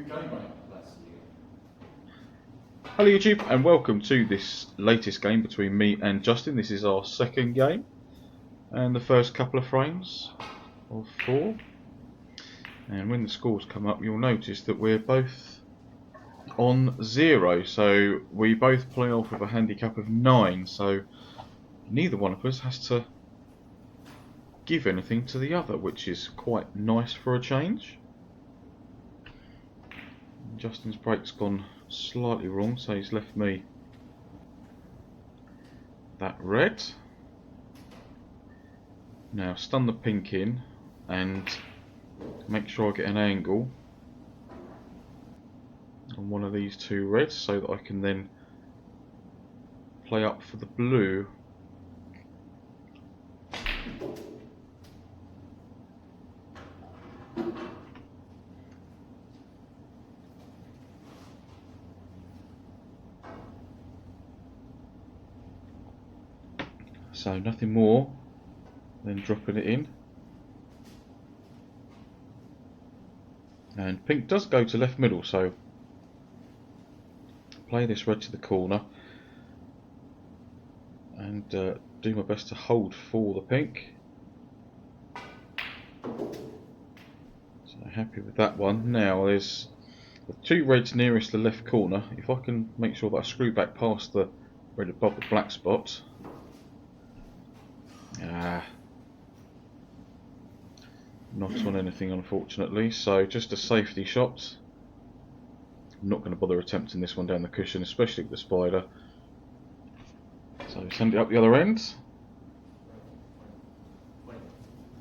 Hello YouTube and welcome to this latest game between me and Justin. This is our second game and the first couple of frames of 4. And when the scores come up you'll notice that we're both on 0. So we both play off with a handicap of 9. So neither one of us has to give anything to the other, which is quite nice for a change. Justin's break's gone slightly wrong, so he's left me that red. Now stun the pink in and make sure I get an angle on one of these two reds so that I can then play up for the blue. So nothing more than dropping it in. And pink does go to left middle, so play this red to the corner and do my best to hold for the pink. So happy with that one. Now there's the two reds nearest the left corner. If I can make sure that I screw back past the red above the black spot. Not on anything unfortunately, so just a safety shot. I'm not going to bother attempting this one down the cushion, especially with the spider. So send it up the other end.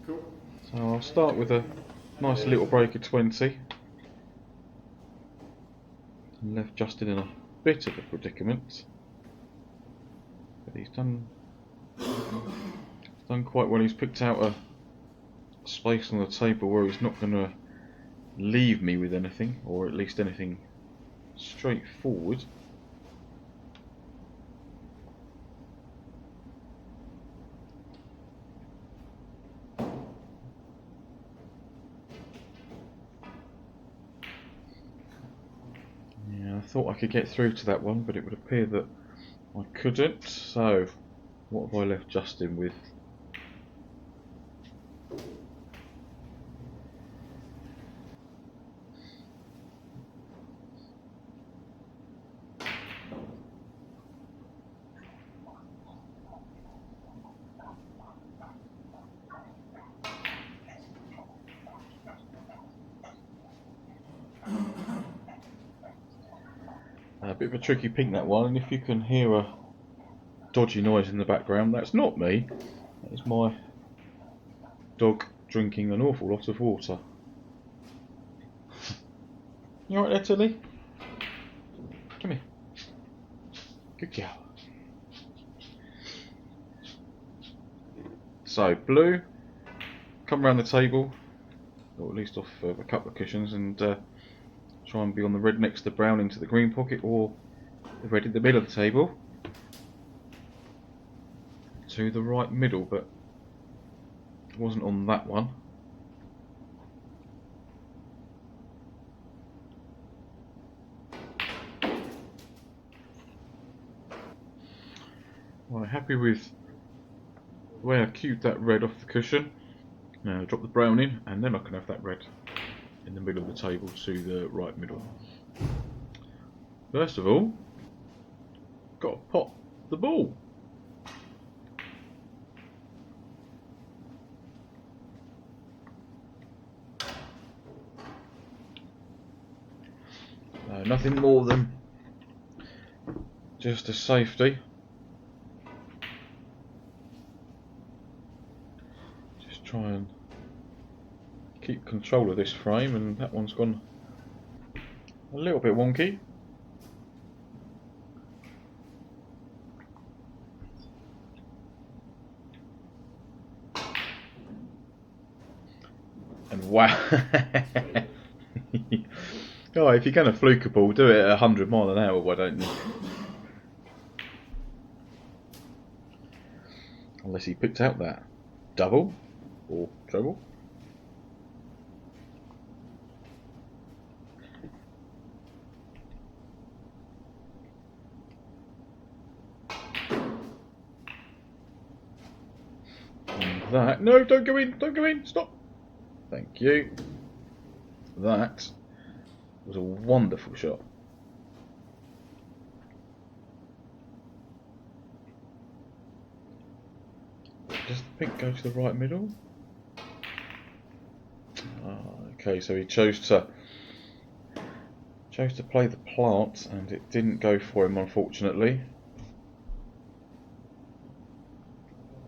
So I'll start with a nice little break of 20. And left Justin in a bit of a predicament. But he's done quite well. He's picked out a space on the table where he's not going to leave me with anything, or at least anything straightforward. Yeah, I thought I could get through to that one, but it would appear that I couldn't. So what have I left Justin with? A bit of a tricky pink that one, and if you can hear a dodgy noise in the background, that's not me. That is my dog drinking an awful lot of water. You alright there, Tilly? Come here. Good girl. So, blue, come around the table, or at least off a couple of cushions, and try and be on the red next to the brown into the green pocket, or the red in the middle of the table to the right middle, but it wasn't on that one. Well, happy with the way I cued that red off the cushion. Now drop the brown in, and then I can have that red in the middle of the table to the right middle. First of all, got to pop the ball. Nothing more than just a safety. Just try and keep control of this frame, and that one's gone a little bit wonky. And wow. Oh, if you're going to fluke a ball, do it at 100 miles an hour, why don't you? Unless he picked out that double or treble. that. No, don't go in, don't go in, stop. Thank you. That was a wonderful shot. Does the pink go to the right middle? Okay, so he chose to play the plant, and it didn't go for him, unfortunately.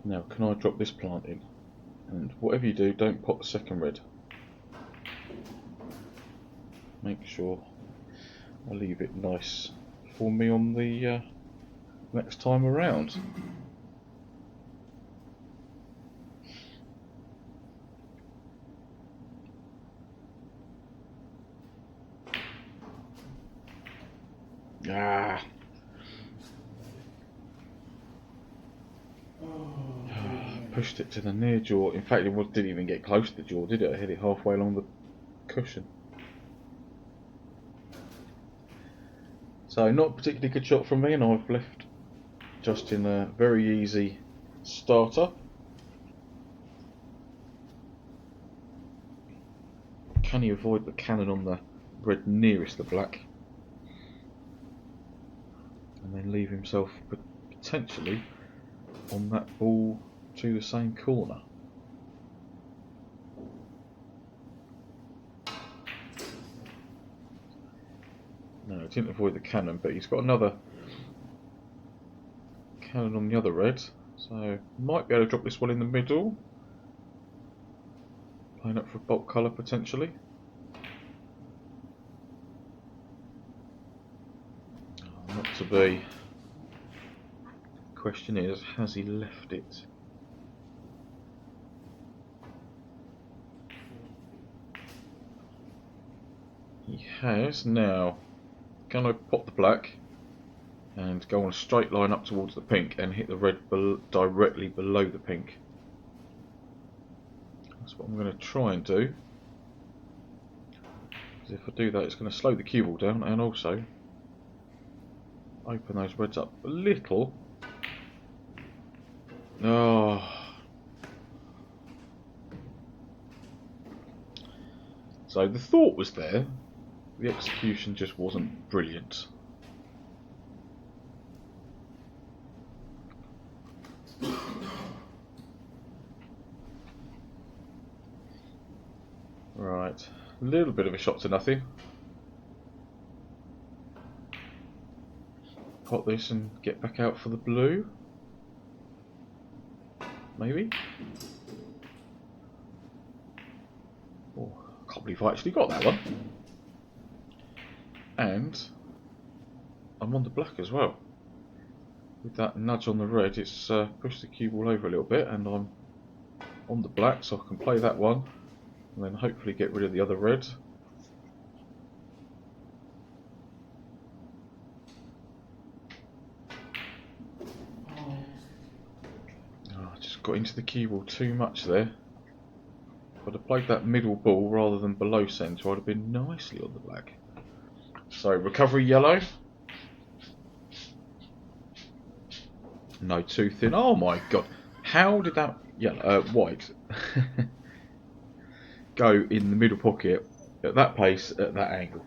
Now, can I drop this plant in? And whatever you do, don't pop the second red. Make sure I leave it nice for me on the next time around. Ah. Pushed it to the near jaw. In fact, it didn't even get close to the jaw, did it? I hit it halfway along the cushion. So, not a particularly good shot from me, and I've left Justin a very easy starter. Can he avoid the cannon on the red nearest the black? And then leave himself potentially on that ball to the same corner. No, he didn't avoid the cannon, but he's got another cannon on the other red, so might be able to drop this one in the middle. Playing up for bulk colour potentially. Not to be. Question is, has he left it? He has. Now, can I pop the black and go on a straight line up towards the pink and hit the red directly below the pink? That's what I'm going to try and do. Because if I do that, it's going to slow the cue ball down and also open those reds up a little. Oh. So the thought was there, the execution just wasn't brilliant. Right, a little bit of a shot to nothing. Pot this and get back out for the blue. Maybe. Oh, I can't believe I actually got that one. And I'm on the black as well. With that nudge on the red, it's pushed the cue ball over a little bit, and I'm on the black, so I can play that one, and then hopefully get rid of the other red. Got into the cue ball too much there. If I'd have played that middle ball rather than below centre, I'd have been nicely on the black. So, recovery yellow. No, too thin. Oh my god. How did that yellow, white go in the middle pocket at that pace, at that angle?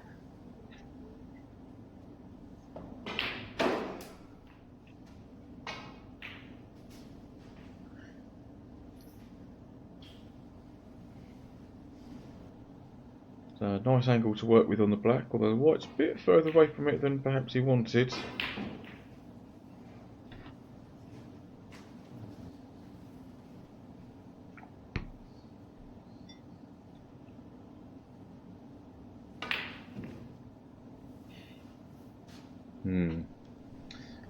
Nice angle to work with on the black, although the white's a bit further away from it than perhaps he wanted.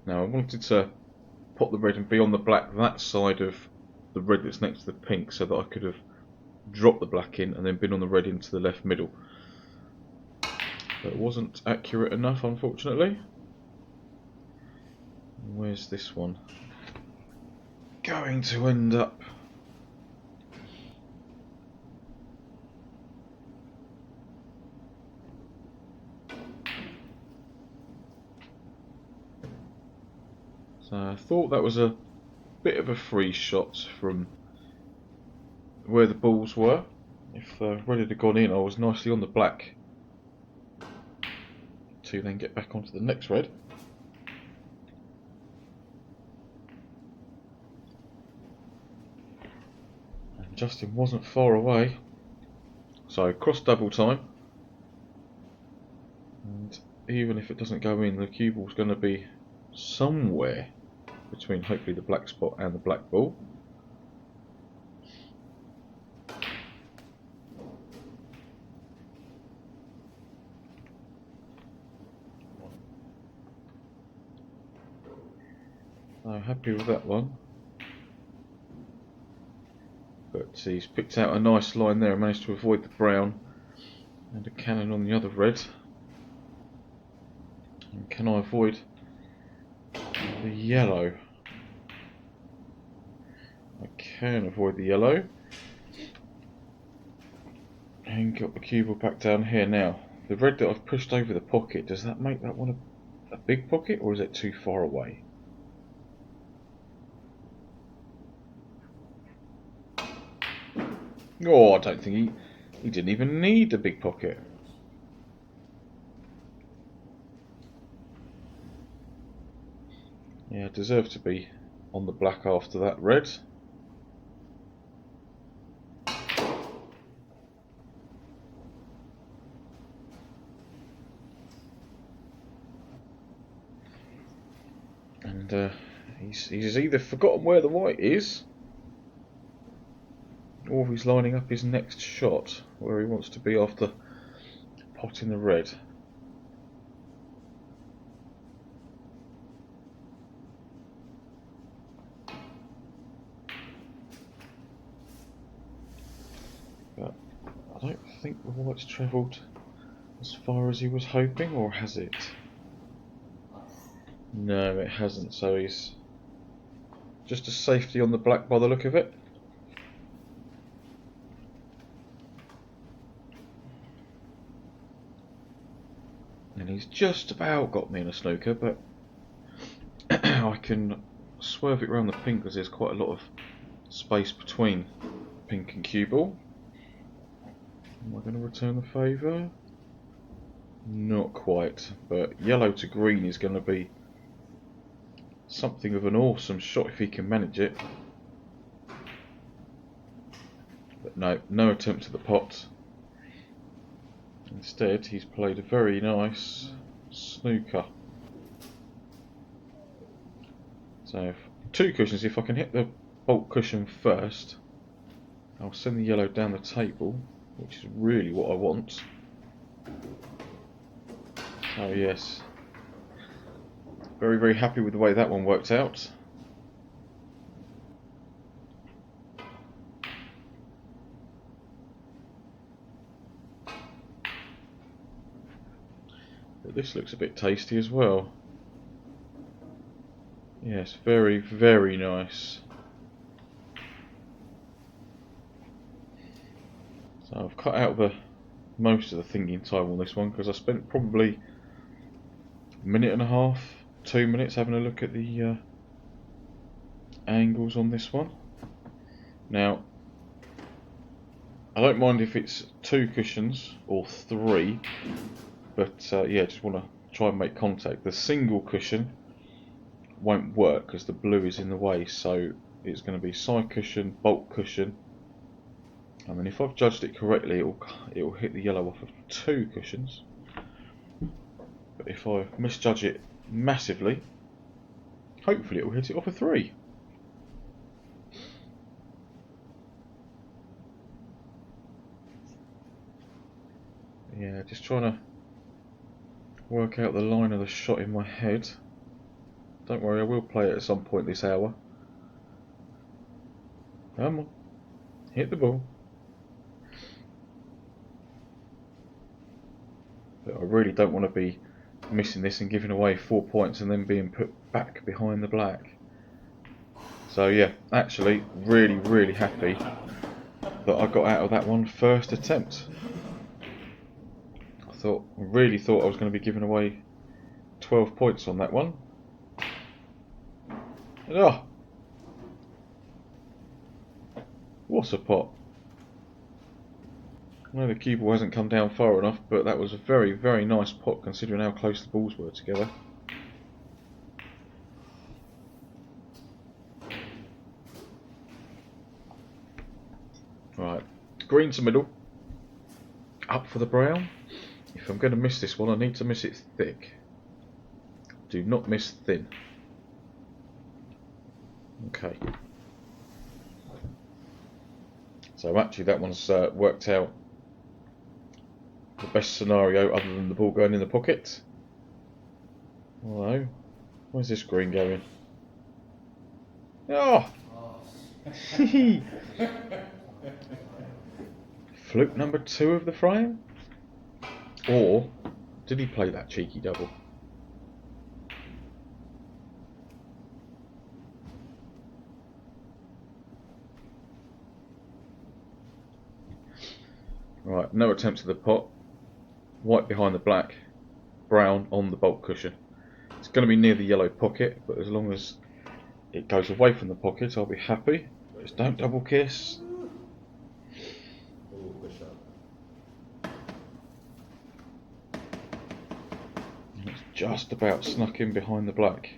Now I wanted to pop the red and be on the black that side of the red that's next to the pink, so that I could have dropped the black in and then been on the red into the left middle. But it wasn't accurate enough, unfortunately. Where's this one going to end up? So I thought that was a bit of a free shot from where the balls were. If red had gone in, I was nicely on the black to then get back onto the next red. And Justin wasn't far away, so cross double time. And even if it doesn't go in, the cue ball's going to be somewhere between hopefully the black spot and the black ball. So happy with that one. But he's picked out a nice line there and managed to avoid the brown and a cannon on the other red. And can I avoid the yellow? I can avoid the yellow. And got the cue ball back down here now. The red that I've pushed over the pocket, does that make that one a big pocket, or is it too far away? Oh, I don't think he didn't even need a big pocket. Yeah, deserved to be on the black after that red. And he's either forgotten where the white is, or he's lining up his next shot where he wants to be after potting the red. But I don't think the white's travelled as far as he was hoping, or has it? No, it hasn't, so he's just a safety on the black by the look of it. And he's just about got me in a snooker, but I can swerve it around the pink because there's quite a lot of space between pink and cue ball. Am I going to return the favour? Not quite, but yellow to green is going to be something of an awesome shot if he can manage it. But no attempt at the pot. Instead, he's played a very nice snooker. So, 2 cushions. If I can hit the bulk cushion first, I'll send the yellow down the table, which is really what I want. Oh yes. Very, very happy with the way that one worked out. But this looks a bit tasty as well. Yes, very, very nice. So I've cut out most of the thinking time on this one because I spent probably a minute and a half, 2 minutes having a look at the angles on this one. Now, I don't mind if it's 2 cushions or 3, but yeah, just want to try and make contact. The single cushion won't work because the blue is in the way, so it's going to be side cushion, bulk cushion. I mean, if I've judged it correctly, it'll hit the yellow off of 2 cushions. But if I misjudge it massively, hopefully it will hit it off of 3. Yeah, just trying to work out the line of the shot in my head. Don't worry, I will play it at some point this hour. Come on, hit the ball. But I really don't want to be missing this and giving away 4 points and then being put back behind the black. So yeah, actually really, really happy that I got out of that one first attempt. I really thought I was going to be giving away 12 points on that one. And, oh, what a pot. Well, the cue ball hasn't come down far enough, but that was a very, very nice pot considering how close the balls were together. Right, green to middle, up for the brown. If I'm going to miss this one, I need to miss it thick. Do not miss thin. Okay. So actually that one's worked out the best scenario other than the ball going in the pocket. Although, where's this green going? Oh! Fluke number 2 of the frame? Or did he play that cheeky double? Right, no attempt at the pot. White behind the black, brown on the bulk cushion. It's going to be near the yellow pocket, but as long as it goes away from the pocket, I'll be happy. Just don't double kiss. And it's just about snuck in behind the black.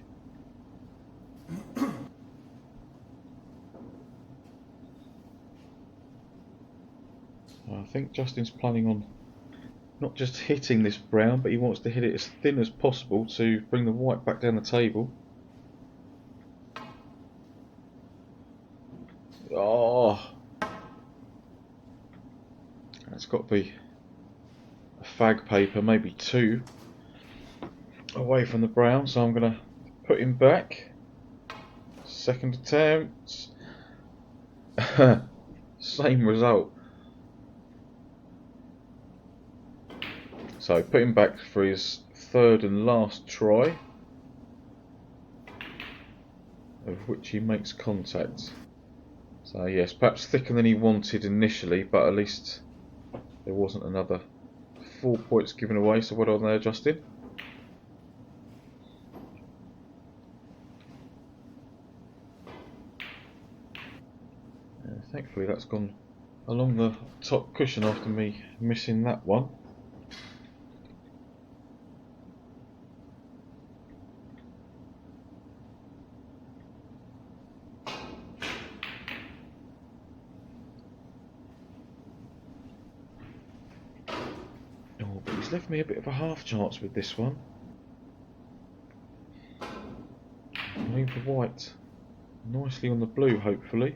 I think Justin's planning on not just hitting this brown, but he wants to hit it as thin as possible to bring the white back down the table. Oh, that's got to be a fag paper, maybe 2 away from the brown, so I'm going to put him back. Second attempt. Same result. So put him back for his 3rd and last try, of which he makes contact. So yes, perhaps thicker than he wanted initially, but at least there wasn't another 4 points given away, so well done there, Justin. Thankfully that's gone along the top cushion after me missing that one. Oh, but he's left me a bit of a half chance with this one. Leave the white nicely on the blue, hopefully.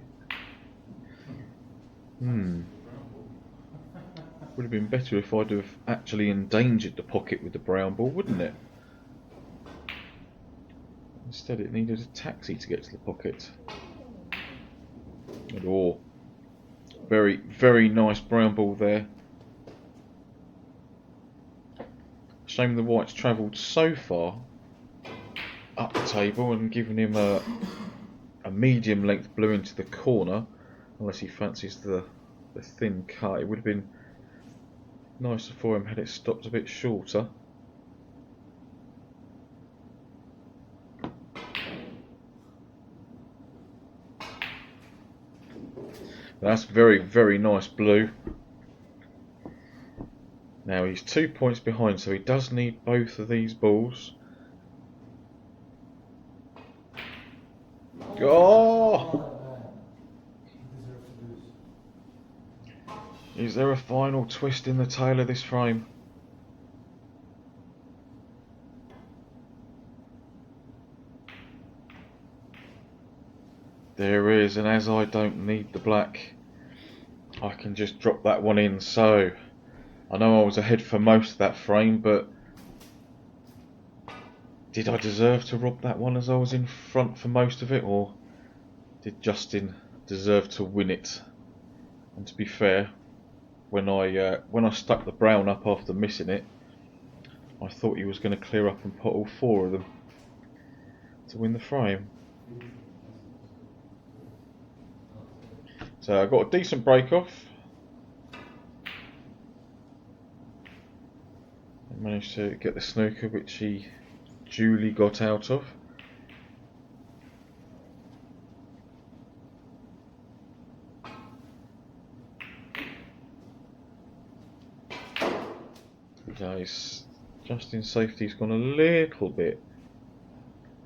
Would have been better if I'd have actually endangered the pocket with the brown ball, wouldn't it? Instead it needed a taxi to get to the pocket. Oh, very, very nice brown ball there. Shame the white's travelled so far up the table and given him a medium length blue into the corner, unless he fancies the thin cut. It would have been nicer for him had it stopped a bit shorter. That's very, very nice blue. Now he's 2 points behind, so he does need both of these balls. Oh! Is there a final twist in the tail of this frame? There is, and as I don't need the black, I can just drop that one in. So I know I was ahead for most of that frame, but did I deserve to rob that one as I was in front for most of it, or did Justin deserve to win it? And to be fair, when I stuck the brown up after missing it, I thought he was going to clear up and put all 4 of them to win the frame. So I got a decent break off. I managed to get the snooker, which he duly got out of. this. Justin's safety's gone a little bit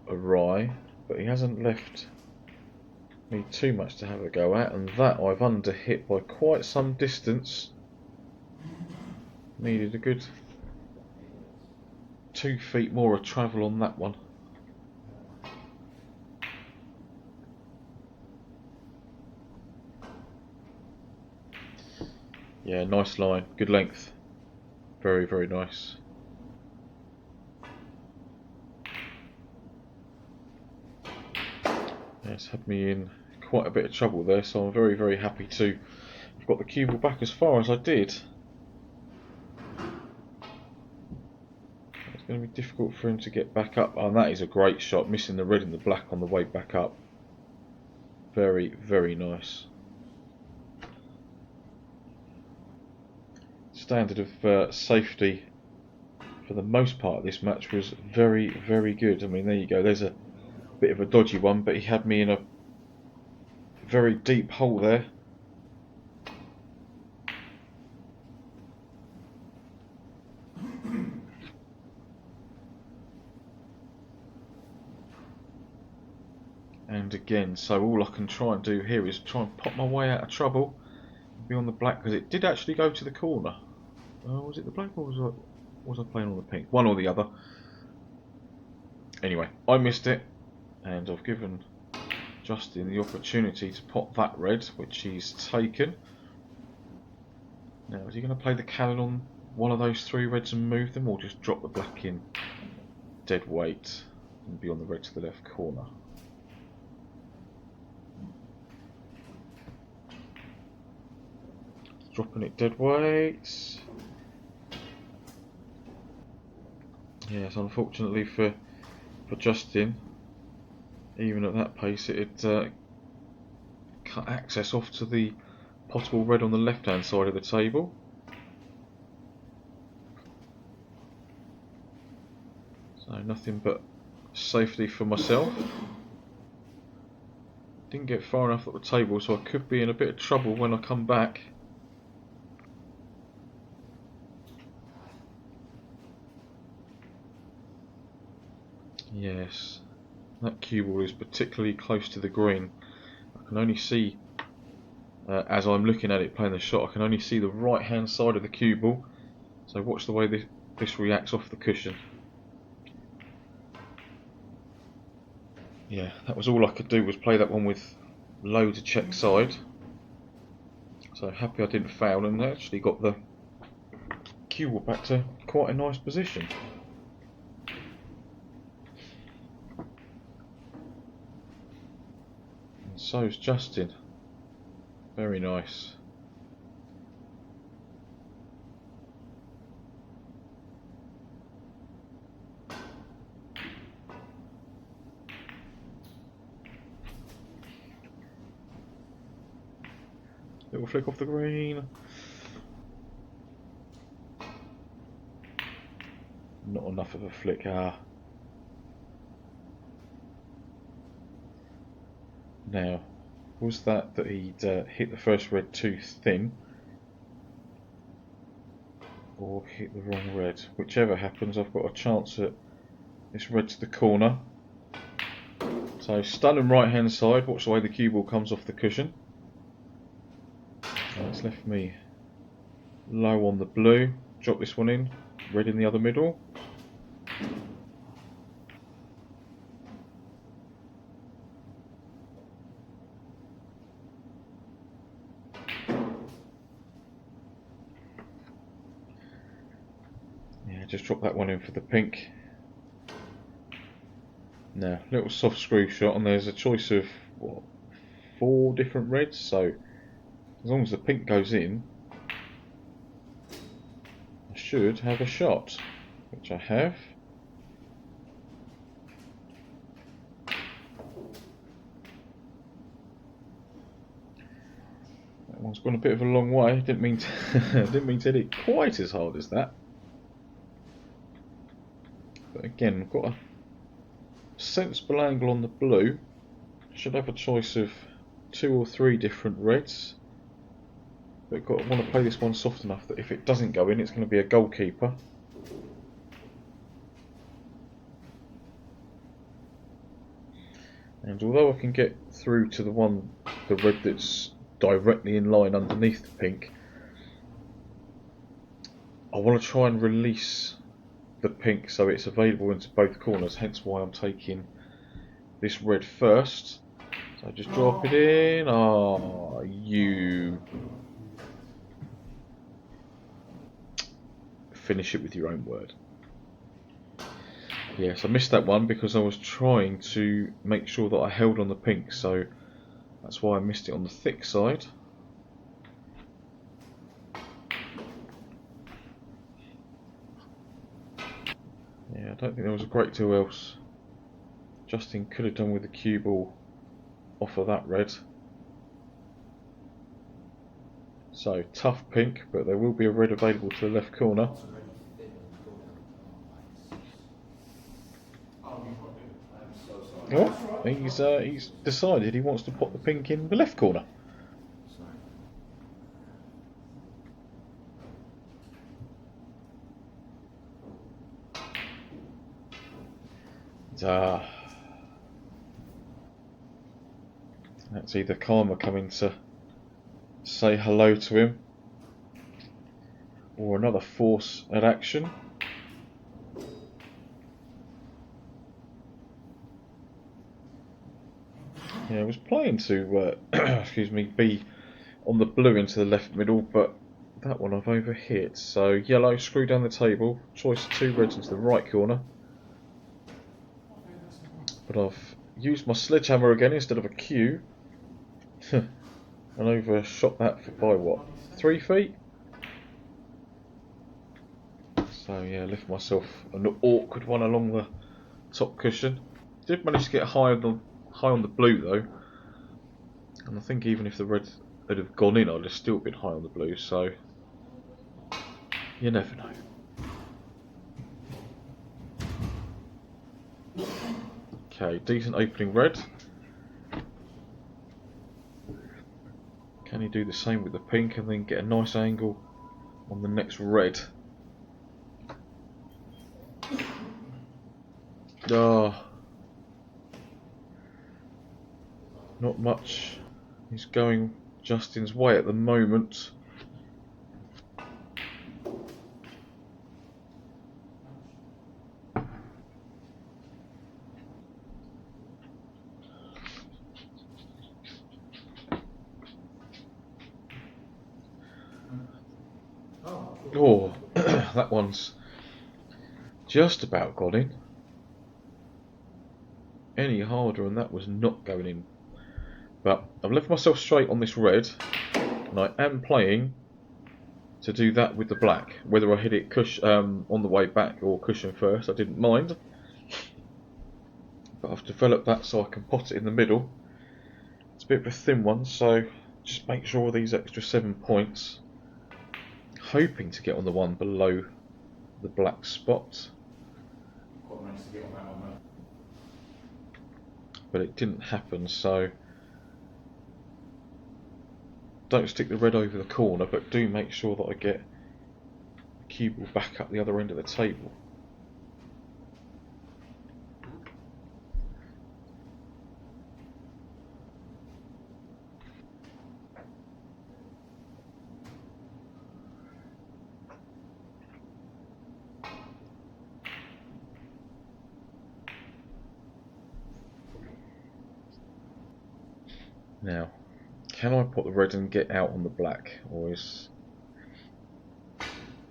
awry, but he hasn't left me too much to have a go at, and that I've underhit by quite some distance. Needed a good 2 feet more of travel on that one. Yeah, nice line, good length. Very, very nice. Yeah, it's had me in quite a bit of trouble there, so I'm very, very happy to have got the cue ball back as far as I did. It's going to be difficult for him to get back up. Oh, and that is a great shot, missing the red and the black on the way back up. Very, very nice. Standard of safety for the most part of this match was very, very good. I mean, there you go, there's a bit of a dodgy one, but he had me in a very deep hole there. And again, so all I can try and do here is try and pop my way out of trouble, be on the black, because it did actually go to the corner. Was it the black or was I playing on the pink? One or the other. Anyway, I missed it, and I've given Justin the opportunity to pop that red, which he's taken. Now, is he going to play the cannon on one of those 3 reds and move them, or just drop the black in dead weight and be on the red to the left corner? Dropping it dead weight. Yes, unfortunately for Justin, even at that pace, it cut access off to the possible red on the left hand side of the table. So nothing but safety for myself. Didn't get far enough up the table, so I could be in a bit of trouble when I come back. Yes, that cue ball is particularly close to the green. I can only see, as I'm looking at it playing the shot, I can only see the right hand side of the cue ball. So watch the way this reacts off the cushion. Yeah, that was all I could do, was play that one with loads of check side. So happy I didn't foul, and actually got the cue ball back to quite a nice position. And so's Justin. Very nice. Little flick off the green. Not enough of a flick. Now, was that he'd hit the first red too thin, or hit the wrong red? Whichever happens, I've got a chance at this red to the corner. So stun and right hand side. Watch the way the cue ball comes off the cushion. It's left me low on the blue. Drop this one in. Red in the other middle. Yeah, just drop that one in for the pink. Now, little soft screw shot, and there's a choice of what, 4 different reds. So as long as the pink goes in, I should have a shot, which I have. That one's gone a bit of a long way. Didn't mean to didn't mean to hit it quite as hard as that. But again, I've got a sensible angle on the blue. Should have a choice of 2 or 3 different reds. But want to play this one soft enough that if it doesn't go in, it's going to be a goalkeeper. And although I can get through to the red that's directly in line underneath the pink, I want to try and release the pink so it's available into both corners, hence why I'm taking this red first. So just drop it in. Oh, you finish it with your own word. Yes, I missed that one because I was trying to make sure that I held on the pink, so that's why I missed it on the thick side. Yeah, I don't think there was a great deal else Justin could have done with the cue ball off of that red. So, tough pink, but there will be a red available to the left corner. Oh, he's decided he wants to put the pink in the left corner. That's either Karma coming to say hello to him, or another force at action. Yeah, I was playing to, excuse me, be on the blue into the left middle, but that one I've overhit. So yellow, screw down the table, choice 2 reds into the right corner. But I've used my sledgehammer again instead of a cue, and overshot that by what, 3 feet? So yeah, lift myself an awkward one along the top cushion. Did manage to get high on the blue though, and I think even if the red had have gone in, I'd have still been high on the blue. So you never know. Okay, decent opening red. Can he do the same with the pink and then get a nice angle on the next red? Ah, not much is going Justin's way at the moment. Oh, that one's just about got in. Any harder and that was not going in. But I've left myself straight on this red, and I am playing to do that with the black. Whether I hit it on the way back or cushion first, I didn't mind. But I've developed that so I can pot it in the middle. It's a bit of a thin one, so just make sure these extra 7 points. Hoping to get on the one below the black spot. But it didn't happen, so don't stick the red over the corner, but do make sure that I get the cue ball back up the other end of the table. Now, can I put the red and get out on the black, or is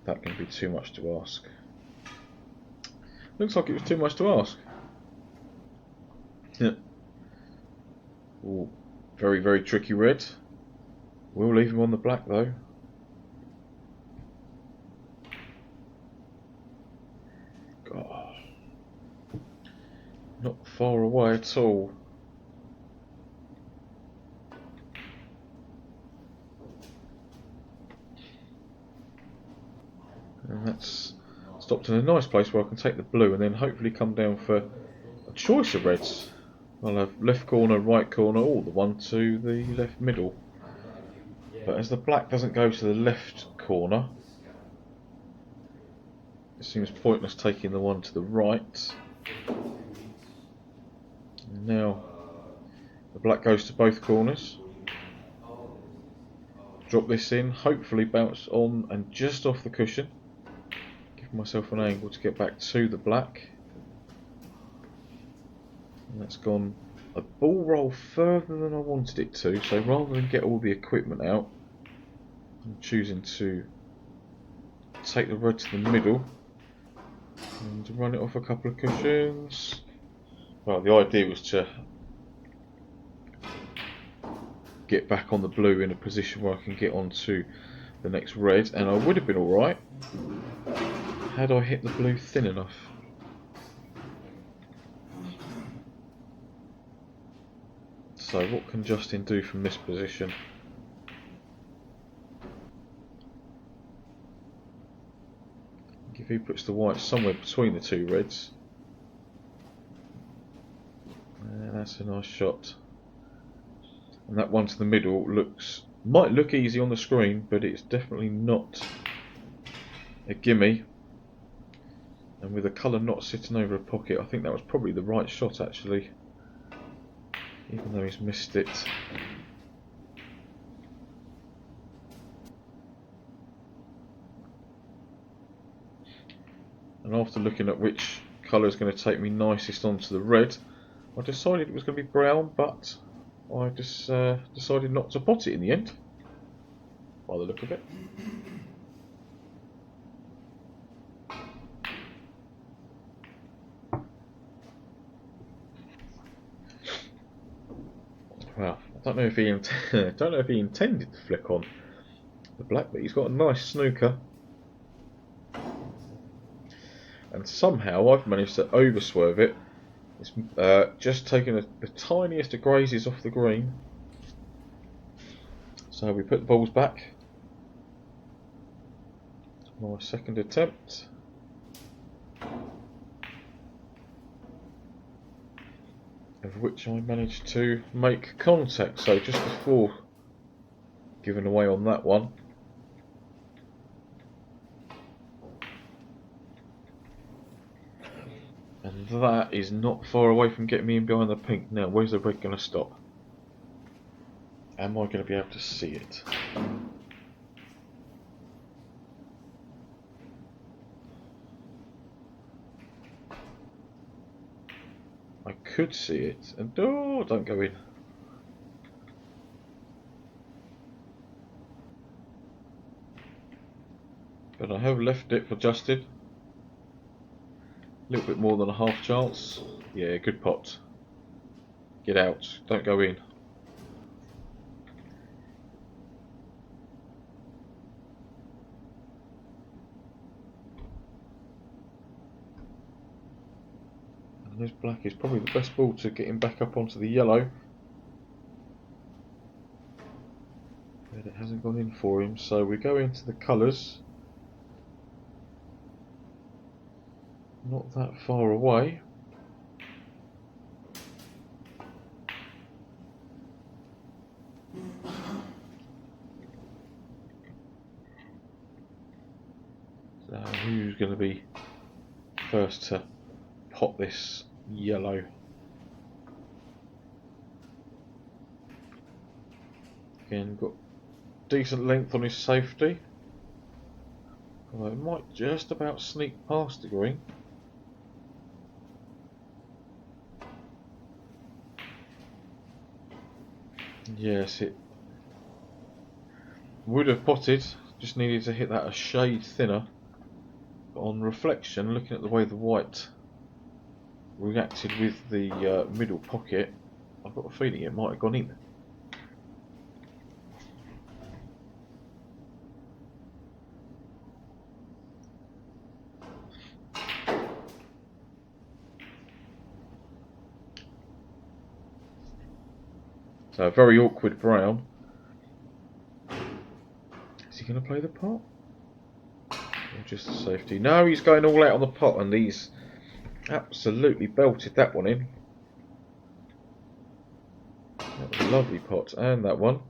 that going to be too much to ask? Looks like it was too much to ask. Yeah. Ooh, very, very tricky red. We'll leave him on the black though. God. Not far away at all. And that's stopped in a nice place where I can take the blue and then hopefully come down for a choice of reds. I'll have left corner, right corner, or the one to the left middle. But as the black doesn't go to the left corner, it seems pointless taking the one to the right. And now The black goes to both corners. Drop this in, hopefully bounce on and just off the cushion. Give myself an angle to get back to the black. And that's gone a ball roll further than I wanted it to, so rather than get all the equipment out, I'm choosing to take the red to the middle and run it off a couple of cushions. Well, the idea was to get back on the blue in a position where I can get onto the next red, and I would have been alright had I hit the blue thin enough. So what can Justin do from this position? If he puts the white somewhere between the two reds, that's a nice shot. And that one to the middle might look easy on the screen, but it's definitely not a gimme. And with the colour not sitting over a pocket, I think that was probably the right shot actually, even though he's missed it. And after looking at which colour is going to take me nicest onto the red, I decided it was going to be brown, but I just decided not to pot it in the end, by the look of it. Well, I don't know if he intended to flick on the black, but he's got a nice snooker. And somehow I've managed to overswerve it. It's just taken the tiniest of grazes off the green. So we put the balls back. My second attempt. Of which I managed to make contact. So just before giving away on that one. And that is not far away from getting me in behind the pink. Now, where's the red going to stop? Am I going to be able to see it? I could see it. And oh, don't go in. But I have left it for Justin. A little bit more than a half chance. Yeah, good pot. Get out. Don't go in. And this black is probably the best ball to get him back up onto the yellow. But it hasn't gone in for him, so we go into the colours. Not that far away. So who's going to be first to pot this yellow? Again, got decent length on his safety. Although it might just about sneak past the green. Yes, it would have potted, just needed to hit that a shade thinner. But on reflection, looking at the way the white reacted with the middle pocket, I've got a feeling it might have gone in. So a very awkward brown. Is he going to play the pot? Or just the safety? No, he's going all out on the pot, and he's absolutely belted that one in. That was a lovely pot, and that one.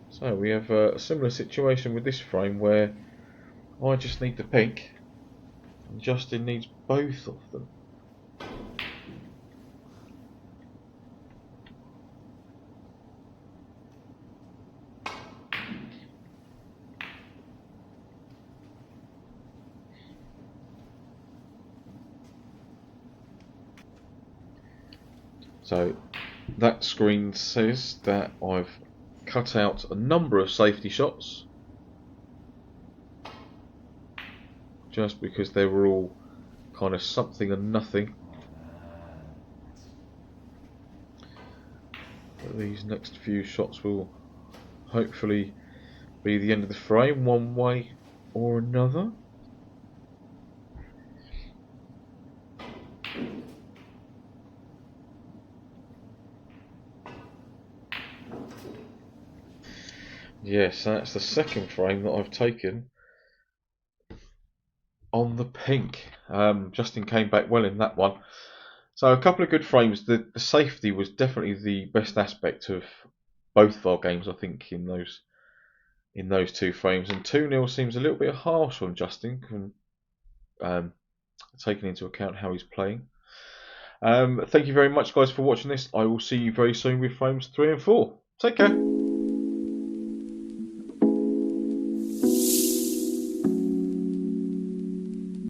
So we have a similar situation with this frame where I just need the pink, and Justin needs both of them. So that screen says that I've cut out a number of safety shots just because they were all kind of something and nothing. But these next few shots will hopefully be the end of the frame one way or another. Yes, that's the second frame that I've taken on the pink. Justin came back well in that one. So a couple of good frames. The safety was definitely the best aspect of both of our games, I think, in those two frames. And 2-0 seems a little bit harsh on Justin, taking into account how he's playing. Thank you very much, guys, for watching this. I will see you very soon with frames 3 and 4. Take care.